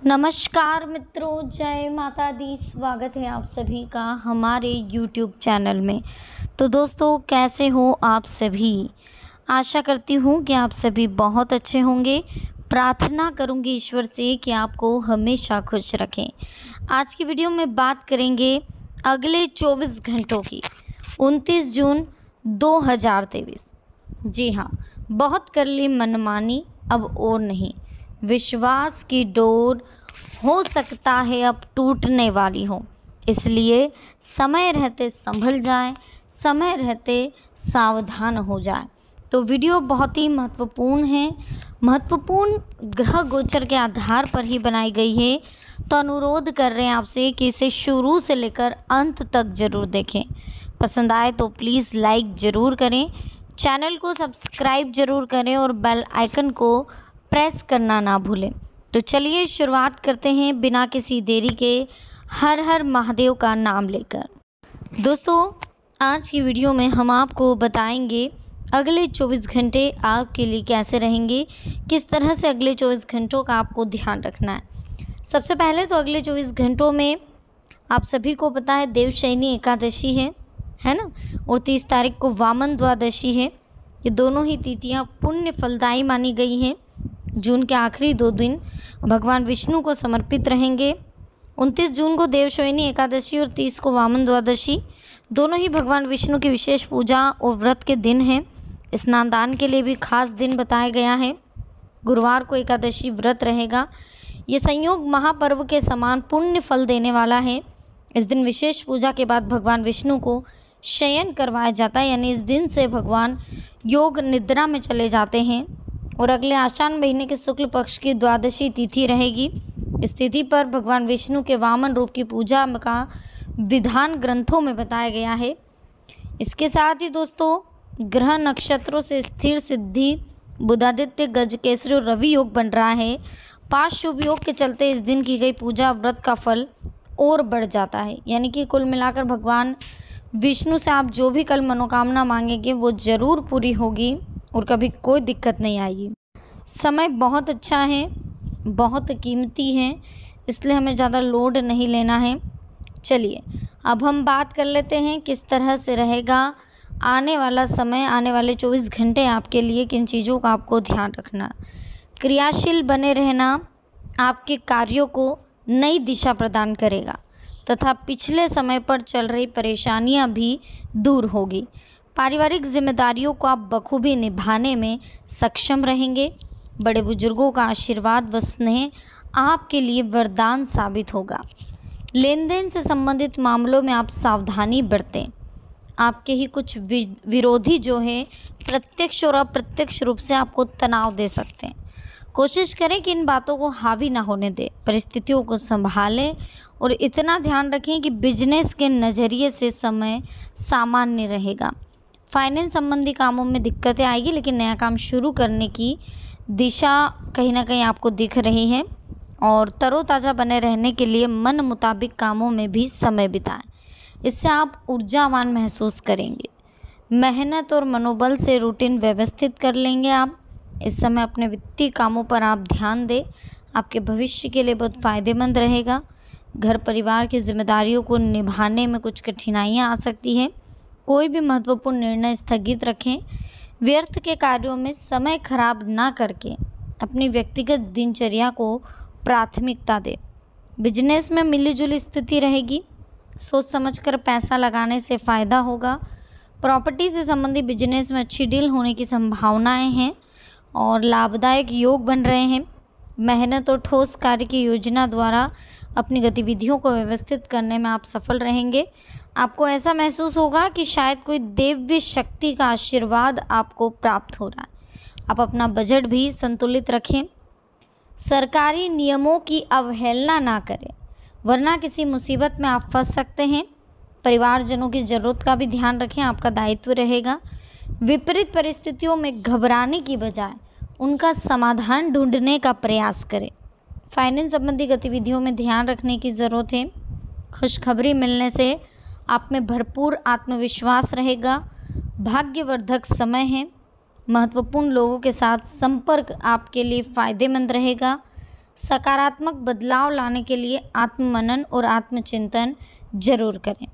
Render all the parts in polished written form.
नमस्कार मित्रों, जय माता दी। स्वागत है आप सभी का हमारे YouTube चैनल में। तो दोस्तों, कैसे हो आप सभी? आशा करती हूँ कि आप सभी बहुत अच्छे होंगे। प्रार्थना करूँगी ईश्वर से कि आपको हमेशा खुश रखें। आज की वीडियो में बात करेंगे अगले 24 घंटों की, 29 जून 2023। जी हाँ, बहुत कर ली मनमानी, अब और नहीं। विश्वास की डोर हो सकता है अब टूटने वाली हो, इसलिए समय रहते संभल जाएं, समय रहते सावधान हो जाएं। तो वीडियो बहुत ही महत्वपूर्ण है, महत्वपूर्ण ग्रह गोचर के आधार पर ही बनाई गई है। तो अनुरोध कर रहे हैं आपसे कि इसे शुरू से लेकर अंत तक ज़रूर देखें। पसंद आए तो प्लीज़ लाइक ज़रूर करें, चैनल को सब्सक्राइब ज़रूर करें और बेल आइकन को प्रेस करना ना भूलें। तो चलिए शुरुआत करते हैं बिना किसी देरी के, हर हर महादेव का नाम लेकर। दोस्तों, आज की वीडियो में हम आपको बताएंगे अगले 24 घंटे आपके लिए कैसे रहेंगे, किस तरह से अगले 24 घंटों का आपको ध्यान रखना है। सबसे पहले तो अगले 24 घंटों में आप सभी को पता है देवशयनी एकादशी है ना, और 30 तारीख को वामन द्वादशी है। ये दोनों ही तिथियाँ पुण्य फलदायी मानी गई हैं। जून के आखिरी 2 दिन भगवान विष्णु को समर्पित रहेंगे। 29 जून को देवशयनी एकादशी और 30 को वामन द्वादशी, दोनों ही भगवान विष्णु की विशेष पूजा और व्रत के दिन हैं। स्नान दान के लिए भी खास दिन बताया गया है। गुरुवार को एकादशी व्रत रहेगा। ये संयोग महापर्व के समान पुण्य फल देने वाला है। इस दिन विशेष पूजा के बाद भगवान विष्णु को शयन करवाया जाता है, यानी इस दिन से भगवान योग निद्रा में चले जाते हैं। और अगले आश्विन महीने के शुक्ल पक्ष की द्वादशी तिथि रहेगी। इस तिथि पर भगवान विष्णु के वामन रूप की पूजा का विधान ग्रंथों में बताया गया है। इसके साथ ही दोस्तों, ग्रह नक्षत्रों से स्थिर सिद्धि, बुधादित्य, गज केसरी और रवि योग बन रहा है। 5 शुभ योग के चलते इस दिन की गई पूजा व्रत का फल और बढ़ जाता है। यानी कि कुल मिलाकर भगवान विष्णु से आप जो भी कल मनोकामना मांगेंगे वो ज़रूर पूरी होगी और कभी कोई दिक्कत नहीं आएगी। समय बहुत अच्छा है, बहुत कीमती है, इसलिए हमें ज़्यादा लोड नहीं लेना है। चलिए अब हम बात कर लेते हैं किस तरह से रहेगा आने वाला समय, आने वाले 24 घंटे आपके लिए, किन चीज़ों का आपको ध्यान रखना। क्रियाशील बने रहना आपके कार्यों को नई दिशा प्रदान करेगा तथा पिछले समय पर चल रही परेशानियां भी दूर होगी। पारिवारिक जिम्मेदारियों को आप बखूबी निभाने में सक्षम रहेंगे। बड़े बुजुर्गों का आशीर्वाद व स्नेह आपके लिए वरदान साबित होगा। लेन देन से संबंधित मामलों में आप सावधानी बरतें। आपके ही कुछ विरोधी जो है प्रत्यक्ष और अप्रत्यक्ष रूप से आपको तनाव दे सकते हैं। कोशिश करें कि इन बातों को हावी ना होने दें। परिस्थितियों को संभालें और इतना ध्यान रखें कि बिजनेस के नज़रिए से समय सामान्य रहेगा। फाइनेंस संबंधी कामों में दिक्कतें आएगी, लेकिन नया काम शुरू करने की दिशा कहीं ना कहीं आपको दिख रही है। और तरोताज़ा बने रहने के लिए मन मुताबिक कामों में भी समय बिताएं, इससे आप ऊर्जावान महसूस करेंगे। मेहनत और मनोबल से रूटीन व्यवस्थित कर लेंगे आप। इस समय अपने वित्तीय कामों पर आप ध्यान दें, आपके भविष्य के लिए बहुत फ़ायदेमंद रहेगा। घर परिवार की जिम्मेदारियों को निभाने में कुछ कठिनाइयाँ आ सकती हैं। कोई भी महत्वपूर्ण निर्णय स्थगित रखें। व्यर्थ के कार्यों में समय खराब ना करके अपनी व्यक्तिगत दिनचर्या को प्राथमिकता दें। बिजनेस में मिलीजुली स्थिति रहेगी। सोच समझकर पैसा लगाने से फ़ायदा होगा। प्रॉपर्टी से संबंधित बिजनेस में अच्छी डील होने की संभावनाएं हैं और लाभदायक योग बन रहे हैं। मेहनत और ठोस कार्य की योजना द्वारा अपनी गतिविधियों को व्यवस्थित करने में आप सफल रहेंगे। आपको ऐसा महसूस होगा कि शायद कोई देव्य शक्ति का आशीर्वाद आपको प्राप्त हो रहा है। आप अपना बजट भी संतुलित रखें। सरकारी नियमों की अवहेलना ना करें, वरना किसी मुसीबत में आप फंस सकते हैं। परिवारजनों की ज़रूरत का भी ध्यान रखें, आपका दायित्व रहेगा। विपरीत परिस्थितियों में घबराने की बजाय उनका समाधान ढूंढने का प्रयास करें। फाइनेंस संबंधी गतिविधियों में ध्यान रखने की ज़रूरत है। खुशखबरी मिलने से आप में भरपूर आत्मविश्वास रहेगा। भाग्यवर्धक समय है। महत्वपूर्ण लोगों के साथ संपर्क आपके लिए फ़ायदेमंद रहेगा। सकारात्मक बदलाव लाने के लिए आत्ममनन और आत्मचिंतन जरूर करें।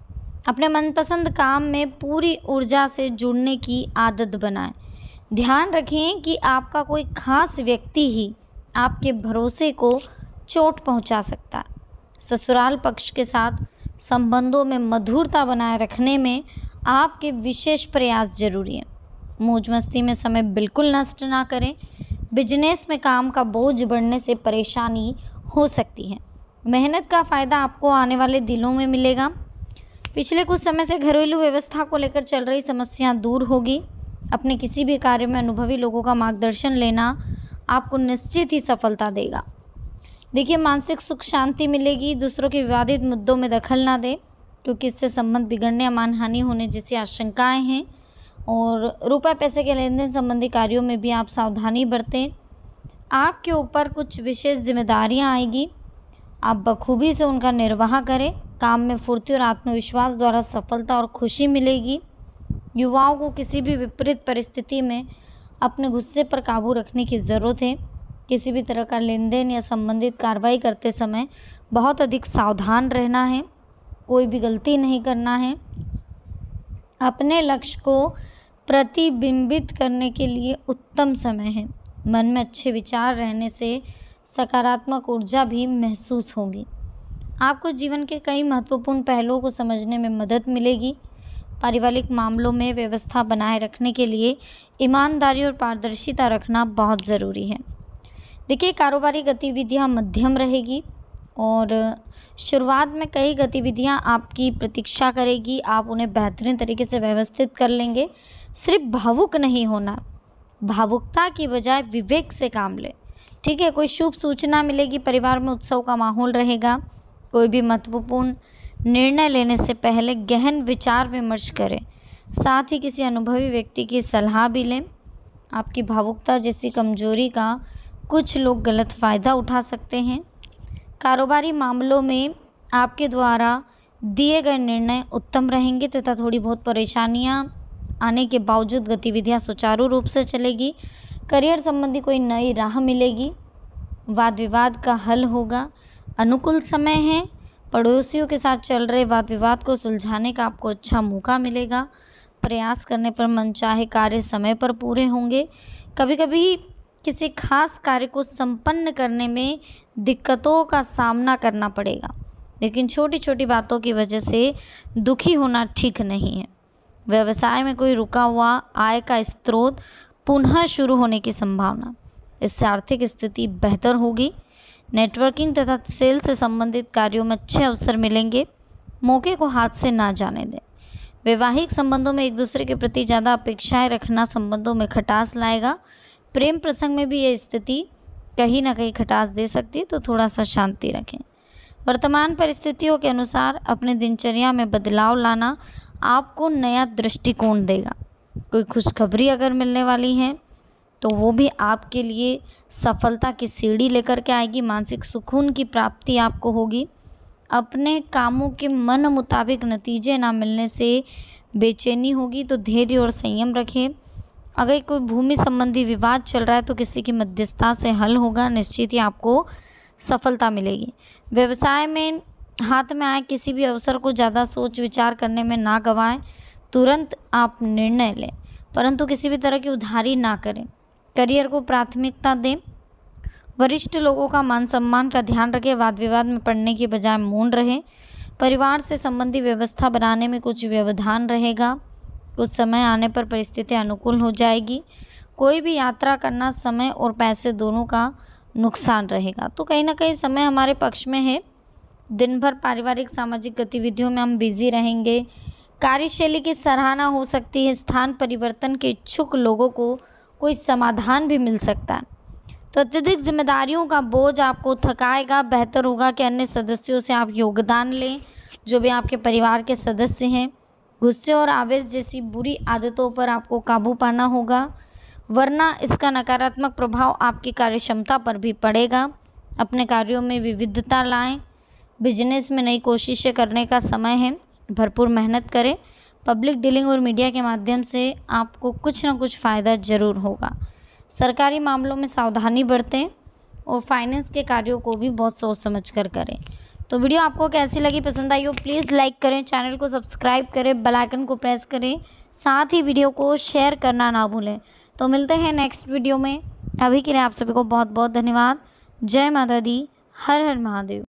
अपने मनपसंद काम में पूरी ऊर्जा से जुड़ने की आदत बनाएं। ध्यान रखें कि आपका कोई खास व्यक्ति ही आपके भरोसे को चोट पहुंचा सकता है। ससुराल पक्ष के साथ संबंधों में मधुरता बनाए रखने में आपके विशेष प्रयास जरूरी हैं। मौज मस्ती में समय बिल्कुल नष्ट ना करें। बिजनेस में काम का बोझ बढ़ने से परेशानी हो सकती है। मेहनत का फ़ायदा आपको आने वाले दिनों में मिलेगा। पिछले कुछ समय से घरेलू व्यवस्था को लेकर चल रही समस्या दूर होगी। अपने किसी भी कार्य में अनुभवी लोगों का मार्गदर्शन लेना आपको निश्चित ही सफलता देगा। देखिए, मानसिक सुख शांति मिलेगी। दूसरों के विवादित मुद्दों में दखल ना दें, क्योंकि इससे संबंध बिगड़ने या मानहानि होने जैसी आशंकाएं हैं। और रुपए पैसे के लेन देन संबंधी कार्यों में भी आप सावधानी बरतें। आपके ऊपर कुछ विशेष जिम्मेदारियां आएगी, आप बखूबी से उनका निर्वाह करें। काम में फुर्ती और आत्मविश्वास द्वारा सफलता और खुशी मिलेगी। युवाओं को किसी भी विपरीत परिस्थिति में अपने गुस्से पर काबू रखने की ज़रूरत है। किसी भी तरह का लेन देन या संबंधित कार्रवाई करते समय बहुत अधिक सावधान रहना है। कोई भी गलती नहीं करना है। अपने लक्ष्य को प्रतिबिंबित करने के लिए उत्तम समय है। मन में अच्छे विचार रहने से सकारात्मक ऊर्जा भी महसूस होगी। आपको जीवन के कई महत्वपूर्ण पहलुओं को समझने में मदद मिलेगी। पारिवारिक मामलों में व्यवस्था बनाए रखने के लिए ईमानदारी और पारदर्शिता रखना बहुत ज़रूरी है। देखिए, कारोबारी गतिविधियां मध्यम रहेगी और शुरुआत में कई गतिविधियां आपकी प्रतीक्षा करेगी। आप उन्हें बेहतरीन तरीके से व्यवस्थित कर लेंगे। सिर्फ भावुक नहीं होना, भावुकता की बजाय विवेक से काम लें। ठीक है, कोई शुभ सूचना मिलेगी। परिवार में उत्सव का माहौल रहेगा। कोई भी महत्वपूर्ण निर्णय लेने से पहले गहन विचार विमर्श करें। साथ ही किसी अनुभवी व्यक्ति की सलाह भी लें। आपकी भावुकता जैसी कमजोरी का कुछ लोग गलत फ़ायदा उठा सकते हैं। कारोबारी मामलों में आपके द्वारा दिए गए निर्णय उत्तम रहेंगे तथा थोड़ी बहुत परेशानियां आने के बावजूद गतिविधियां सुचारू रूप से चलेगी। करियर संबंधी कोई नई राह मिलेगी। वाद विवाद का हल होगा। अनुकूल समय है। पड़ोसियों के साथ चल रहे वाद विवाद को सुलझाने का आपको अच्छा मौका मिलेगा। प्रयास करने पर मनचाहे कार्य समय पर पूरे होंगे। कभी कभी किसी खास कार्य को संपन्न करने में दिक्कतों का सामना करना पड़ेगा, लेकिन छोटी छोटी बातों की वजह से दुखी होना ठीक नहीं है। व्यवसाय में कोई रुका हुआ आय का स्रोत पुनः शुरू होने की संभावना, इससे आर्थिक स्थिति बेहतर होगी। नेटवर्किंग तथा सेल से संबंधित कार्यों में अच्छे अवसर मिलेंगे। मौके को हाथ से ना जाने दें। वैवाहिक संबंधों में एक दूसरे के प्रति ज़्यादा अपेक्षाएं रखना संबंधों में खटास लाएगा। प्रेम प्रसंग में भी यह स्थिति कहीं ना कहीं खटास दे सकती है, तो थोड़ा सा शांति रखें। वर्तमान परिस्थितियों के अनुसार अपने दिनचर्या में बदलाव लाना आपको नया दृष्टिकोण देगा। कोई खुशखबरी अगर मिलने वाली है तो वो भी आपके लिए सफलता की सीढ़ी लेकर के आएगी। मानसिक सुकून की प्राप्ति आपको होगी। अपने कामों के मन मुताबिक नतीजे ना मिलने से बेचैनी होगी, तो धैर्य और संयम रखें। अगर कोई भूमि संबंधी विवाद चल रहा है तो किसी की मध्यस्थता से हल होगा। निश्चित ही आपको सफलता मिलेगी। व्यवसाय में हाथ में आए किसी भी अवसर को ज़्यादा सोच विचार करने में ना गंवाएं। तुरंत आप निर्णय लें, परंतु किसी भी तरह की उधारी ना करें। करियर को प्राथमिकता दें। वरिष्ठ लोगों का मान सम्मान का ध्यान रखें। वाद विवाद में पड़ने की बजाय मौन रहें। परिवार से संबंधी व्यवस्था बनाने में कुछ व्यवधान रहेगा। कुछ समय आने पर परिस्थिति अनुकूल हो जाएगी। कोई भी यात्रा करना समय और पैसे दोनों का नुकसान रहेगा, तो कहीं ना कहीं समय हमारे पक्ष में है। दिन भर पारिवारिक सामाजिक गतिविधियों में हम बिजी रहेंगे। कार्यशैली की सराहना हो सकती है। स्थान परिवर्तन के इच्छुक लोगों को कोई समाधान भी मिल सकता है। तो अत्यधिक जिम्मेदारियों का बोझ आपको थकाएगा। बेहतर होगा कि अन्य सदस्यों से आप योगदान लें, जो भी आपके परिवार के सदस्य हैं। गुस्से और आवेश जैसी बुरी आदतों पर आपको काबू पाना होगा, वरना इसका नकारात्मक प्रभाव आपकी कार्यक्षमता पर भी पड़ेगा। अपने कार्यों में विविधता लाएं। बिजनेस में नई कोशिशें करने का समय है। भरपूर मेहनत करें। पब्लिक डीलिंग और मीडिया के माध्यम से आपको कुछ न कुछ फ़ायदा ज़रूर होगा। सरकारी मामलों में सावधानी बरतें। और फाइनेंस के कार्यों को भी बहुत सोच समझ कर करें। तो वीडियो आपको कैसी लगी, पसंद आई हो प्लीज़ लाइक करें, चैनल को सब्सक्राइब करें, बेल आइकन को प्रेस करें, साथ ही वीडियो को शेयर करना ना भूलें। तो मिलते हैं नेक्स्ट वीडियो में। अभी के लिए आप सभी को बहुत बहुत धन्यवाद। जय माता दी, हर हर महादेव।